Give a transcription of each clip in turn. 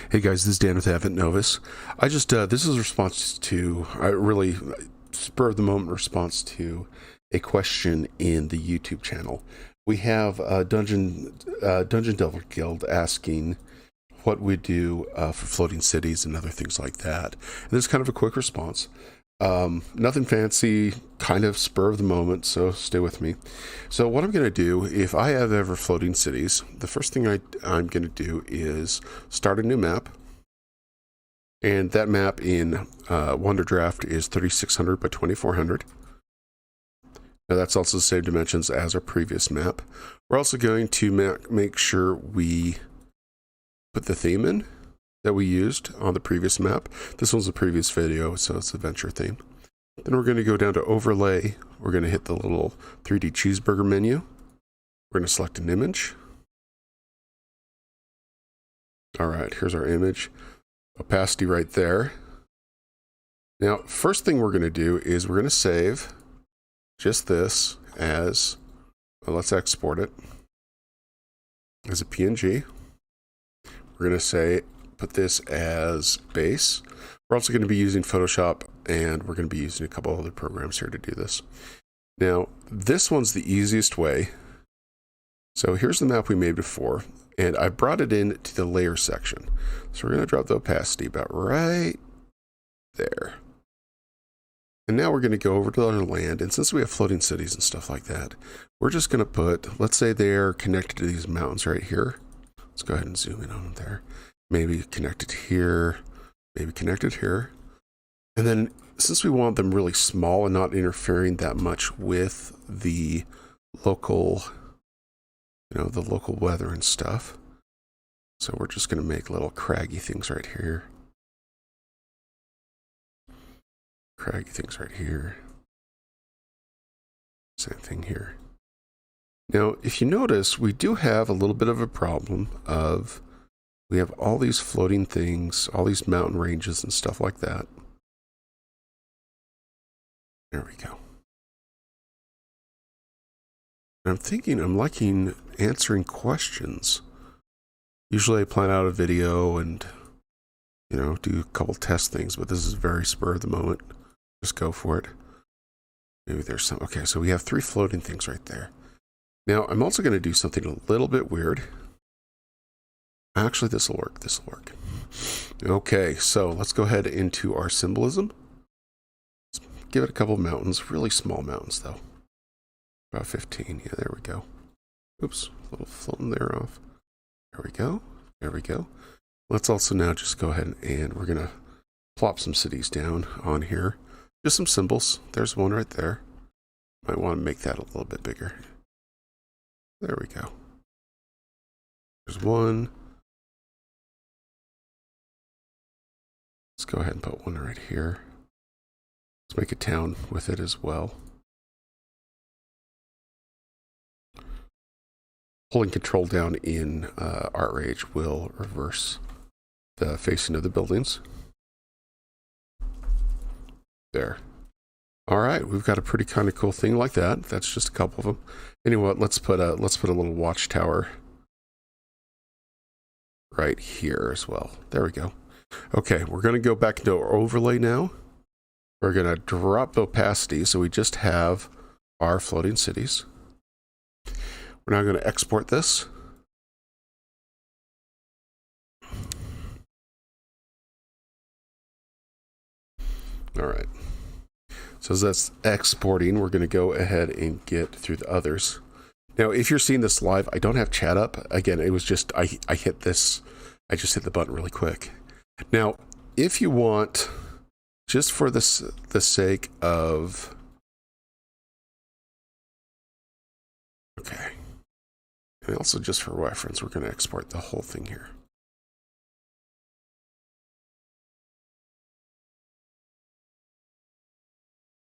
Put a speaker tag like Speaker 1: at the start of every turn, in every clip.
Speaker 1: Hey guys, this is Dan with Advent Novus. This is a response to, really spur of the moment response to a question in the YouTube channel. We have Dungeon Delver Guild asking what we do for floating cities and other things like that. And this is kind of a quick response. Nothing fancy, kind of spur of the moment, so stay with me. So what I'm going to do, if I have ever floating cities, the first thing I'm going to do is start a new map. And that map in Wonderdraft is 3600 by 2400. Now that's also the same dimensions as our previous map. We're also going to make sure we put the theme in that we used on the previous map. This one's the previous video, so it's adventure theme. Then we're going to go down to overlay. We're going to hit the little 3D cheeseburger menu. We're going to select an image. All right, here's our image. Opacity right there. Now, first thing we're going to do is we're going to save just this as, well, let's export it as a PNG. We're going to say, put this as base. We're also going to be using Photoshop, and we're going to be using a couple other programs here to do this. Now, this one's the easiest way. So here's the map we made before, and I brought it in to the layer section. So we're going to drop the opacity about right there. And now we're going to go over to our land, and since we have floating cities and stuff like that, we're just going to put, let's say they're connected to these mountains right here. Let's go ahead and zoom in on them there. Maybe connected here, maybe connected here. And then since we want them really small and not interfering that much with the local, the local weather and stuff. So we're just going to make little craggy things right here. Craggy things right here. Same thing here. Now, if you notice, we do have a little bit of a problem of, we have all these floating things, all these mountain ranges and stuff like that. There we go. And I'm liking answering questions. Usually I plan out a video and, do a couple test things, but this is very spur of the moment. Just go for it. Maybe there's some, okay, so we have 3 floating things right there. Now, I'm also going to do something a little bit weird. Actually, this will work. This will work. Okay, so let's go ahead into our symbolism. Let's give it a couple of mountains, really small mountains though. About 15. Yeah, there we go. Oops, a little floating there off. There we go. There we go. Let's also now just go ahead and we're going to plop some cities down on here. Just some symbols. There's one right there. Might want to make that a little bit bigger. There we go. There's one. Let's go ahead and put one right here. Let's make a town with it as well. Holding control down in Art Rage will reverse the facing of the buildings. There. All right, we've got a pretty kind of cool thing like that. That's just a couple of them. Anyway, let's put a little watchtower right here as well. There we go. Okay, we're going to go back into our overlay now. We're going to drop the opacity so we just have our floating cities. We're now going to export this. All right. So as that's exporting, we're going to go ahead and get through the others. Now, if you're seeing this live, I don't have chat up. Again, it was just, I hit this, I just hit the button really quick. Now, if you want, just for the sake of, okay. And also just for reference, we're going to export the whole thing here.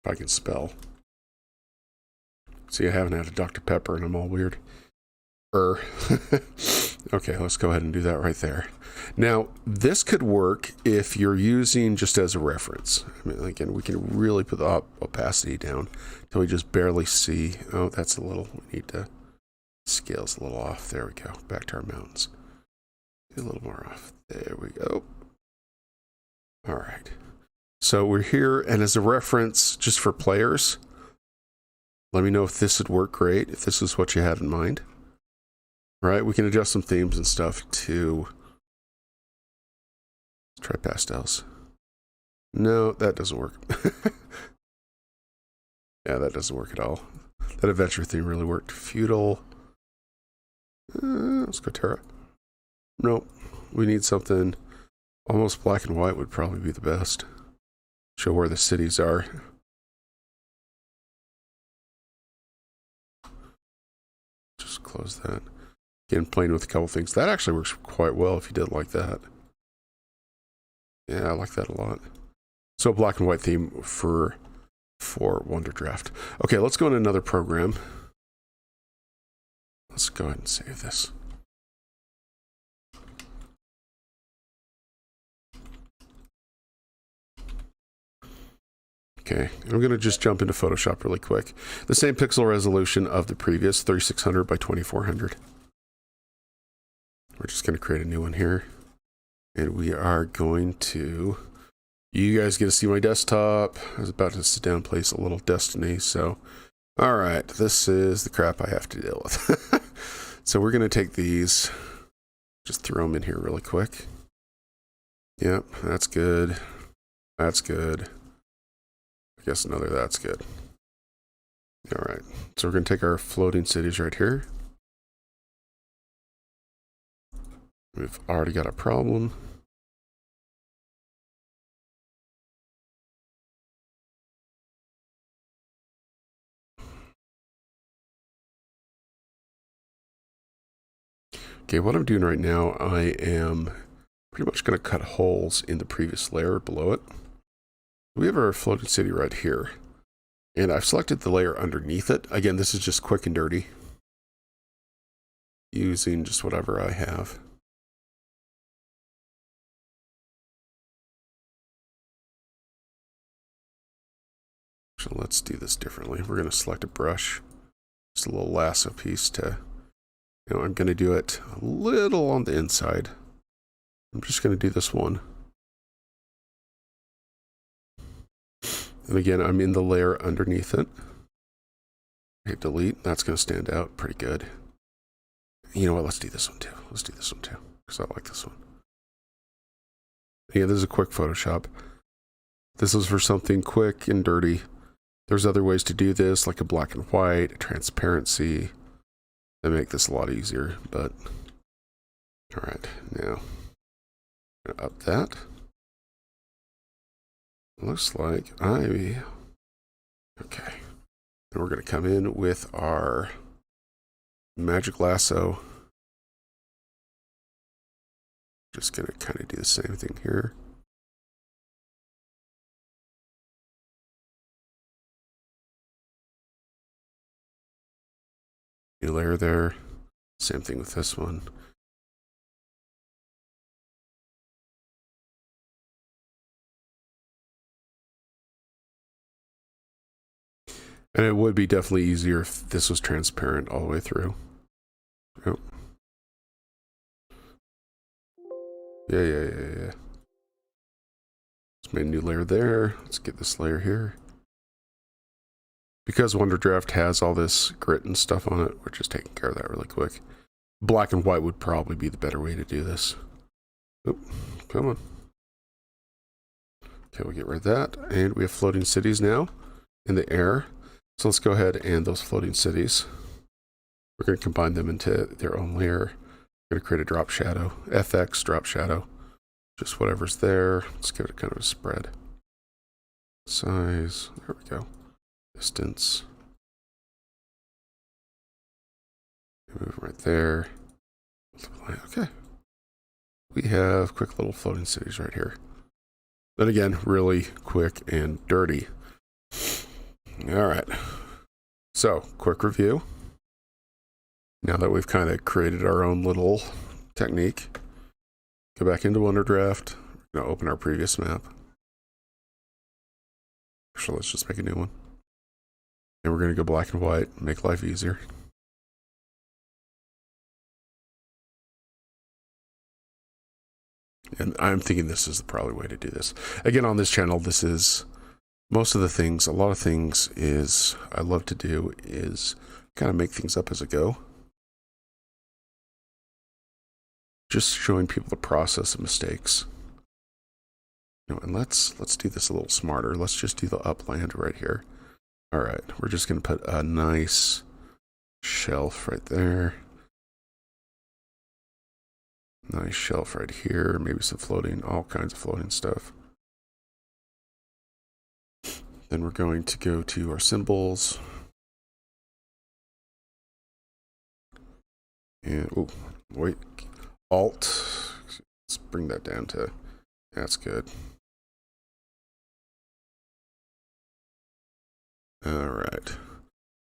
Speaker 1: If I can spell. See, I haven't had a Dr. Pepper and I'm all weird. Okay, let's go ahead and do that right there. Now, this could work if you're using just as a reference. I mean, again, we can really put the opacity down until we just barely see. Oh, that's a little, we need to, scale's a little off. There we go. Back to our mountains. A little more off. There we go. All right. So we're here, and as a reference, just for players, let me know if this would work great, if this is what you had in mind. Right? We can adjust some themes and stuff too. Let's try pastels. No, that doesn't work. Yeah, that doesn't work at all. That adventure theme really worked. Feudal. Let's go Terra. Nope. We need something almost black and white would probably be the best. Show where the cities are. Just close that. Again, playing with a couple things. That actually works quite well if you did like that. Yeah, I like that a lot. So black and white theme for Wonderdraft. Okay, let's go in another program. Let's go ahead and save this. Okay, I'm going to just jump into Photoshop really quick. The same pixel resolution of the previous, 3600 by 2400. We're just going to create a new one here. And we are going to... You guys get to see my desktop. I was about to sit down and play a little Destiny, so... Alright, this is the crap I have to deal with. So we're going to take these, just throw them in here really quick. Yep, that's good. That's good. I guess another that's good. Alright, so we're going to take our floating cities right here. We've already got a problem. Okay, what I'm doing right now, I am pretty much going to cut holes in the previous layer below it. We have our floating city right here. And I've selected the layer underneath it. Again, this is just quick and dirty. Using just whatever I have. So let's do this differently. We're going to select a brush. Just a little lasso piece to... You know, I'm going to do it a little on the inside. I'm just going to do this one. And again, I'm in the layer underneath it. Hit delete. That's going to stand out pretty good. You know what? Let's do this one too. Let's do this one too, because I like this one. Yeah, this is a quick Photoshop. This is for something quick and dirty. There's other ways to do this, like a black and white, a transparency. They make this a lot easier, but all right, now up that. Looks like okay. And we're going to come in with our magic lasso. Just going to kind of do the same thing here. New layer there. Same thing with this one. And it would be definitely easier if this was transparent all the way through. Yep. Yeah. Let's make a new layer there. Let's get this layer here. Because Wonderdraft has all this grit and stuff on it, we're just taking care of that really quick. Black and white would probably be the better way to do this. Oop, come on. Okay, we'll get rid of that. And we have floating cities now in the air. So let's go ahead and those floating cities, we're going to combine them into their own layer. We're going to create a drop shadow, FX drop shadow. Just whatever's there. Let's give it kind of a spread. Size, there we go. Distance. Move right there. Okay. We have quick little floating cities right here. Then again, really quick and dirty. All right. So, quick review. Now that we've kind of created our own little technique, go back into Wonderdraft. We're going to open our previous map. Actually, let's just make a new one. And we're going to go black and white, make life easier. And I'm thinking this is the probably way to do this. Again, on this channel, this is most of the things, a lot of things is I love to do is kind of make things up as I go. Just showing people the process of mistakes. You know, and let's do this a little smarter. Let's just do the upland right here. All right, we're just going to put a nice shelf right there. Nice shelf right here. Maybe some floating, all kinds of floating stuff. Then we're going to go to our symbols. And, oh, wait, Alt. Let's bring that down to, that's good. All right.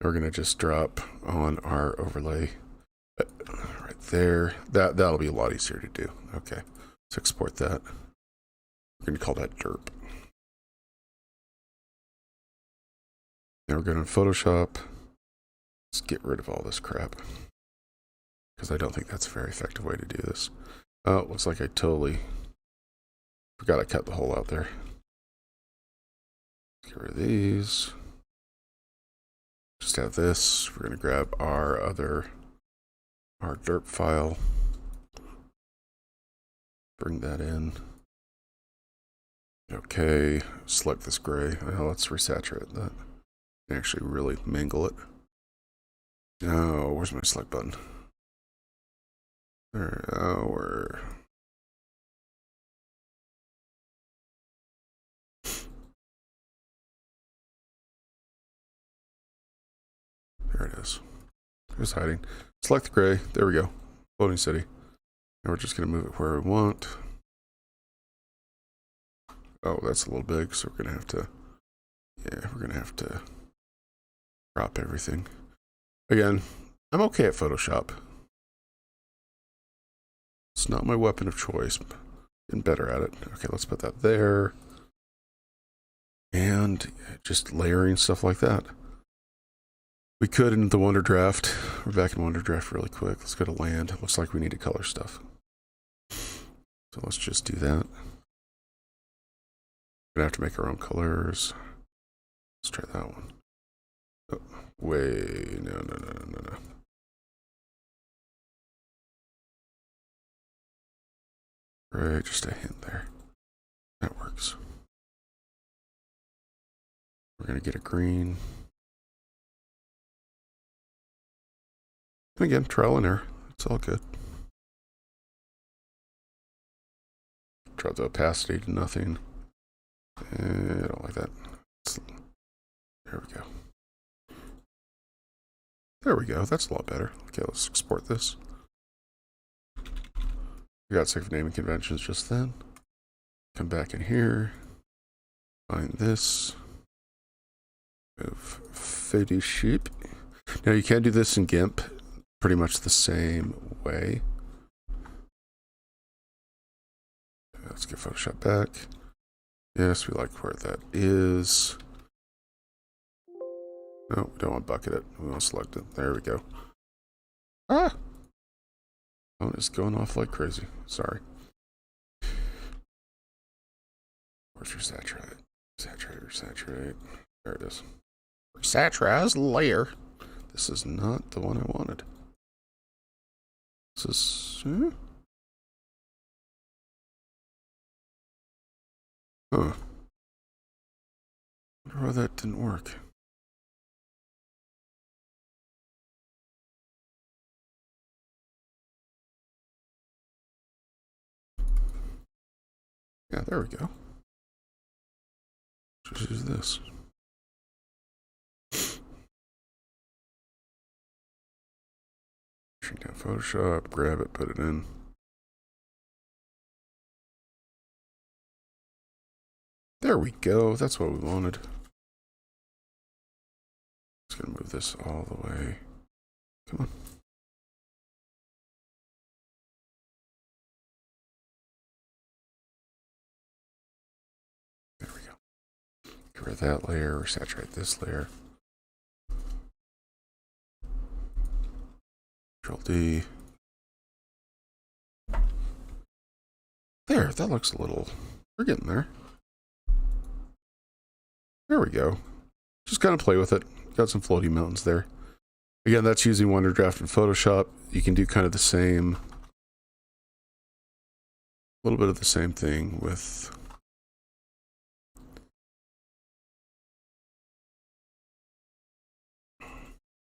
Speaker 1: We're going to just drop on our overlay right there. That'll be a lot easier to do. Okay, let's export that. We're going to call that derp. Now we're going to Photoshop. Let's get rid of all this crap, because I don't think that's a very effective way to do this. Oh, it looks like I totally forgot I cut the hole out there. Let's get rid of these. Just have this. We're going to grab our derp file. Bring that in. Okay, select this gray. Well, let's resaturate that. Actually really mingle it. Oh, where's my select button? There, there it is. It's hiding. Select the gray. There we go. Floating city. And we're just going to move it where we want. Oh, that's a little big, so we're going to have to, yeah, we're going to have to crop everything. Again, I'm okay at Photoshop. It's not my weapon of choice. Getting better at it. Okay, let's put that there. And just layering stuff like that. We could in the Wonderdraft. We're back in Wonderdraft really quick. Let's go to land. Looks like we need to color stuff. So let's just do that. We're gonna have to make our own colors. Let's try that one. Oh, wait, no. Right, just a hint there. That works. We're gonna get a green. And again, trial and error. It's all good. Drop the opacity to nothing. I don't like that. There we go. There we go. That's a lot better. Okay, let's export this. We got sick of naming conventions just then. Come back in here. Find this. Move faded sheep. Now you can do this in GIMP pretty much the same way. Let's get Photoshop back. Yes, we like where that is. No, we don't want to bucket it. We want to select it. There we go. Ah! Oh, it's going off like crazy. Sorry. Where's your saturate? Saturate. There it is. Saturate layer. This is not the one I wanted. This is... Huh. I wonder why that didn't work. Yeah, there we go. Just use this. Shrink down Photoshop, grab it, put it in. There we go. That's what we wanted. Just gonna move this all the way. Come on. There we go. Get rid of that layer, saturate this layer. Control D. There, that looks a little, we're getting there. There we go. Just kind of play with it. Got some floaty mountains there. Again, that's using Wonderdraft and Photoshop. You can do kind of the same, a little bit of the same thing with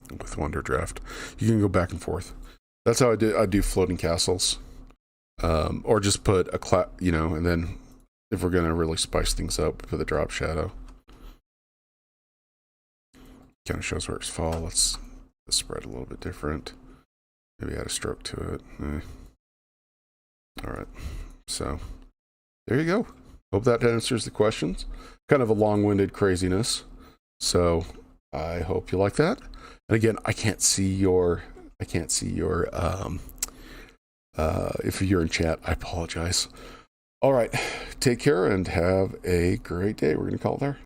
Speaker 1: Wonderdraft. You can go back and forth. That's how I do floating castles. Or just put a and then if we're gonna really spice things up, put the drop shadow. Kind of shows where it's fall. Let's spread a little bit different. Maybe add a stroke to it. All right, so there you go. Hope that answers the questions. Kind of a long-winded craziness, so I hope you like that. And again, I can't see your if you're in chat, I apologize. All right, take care and have a great day. We're gonna call it there.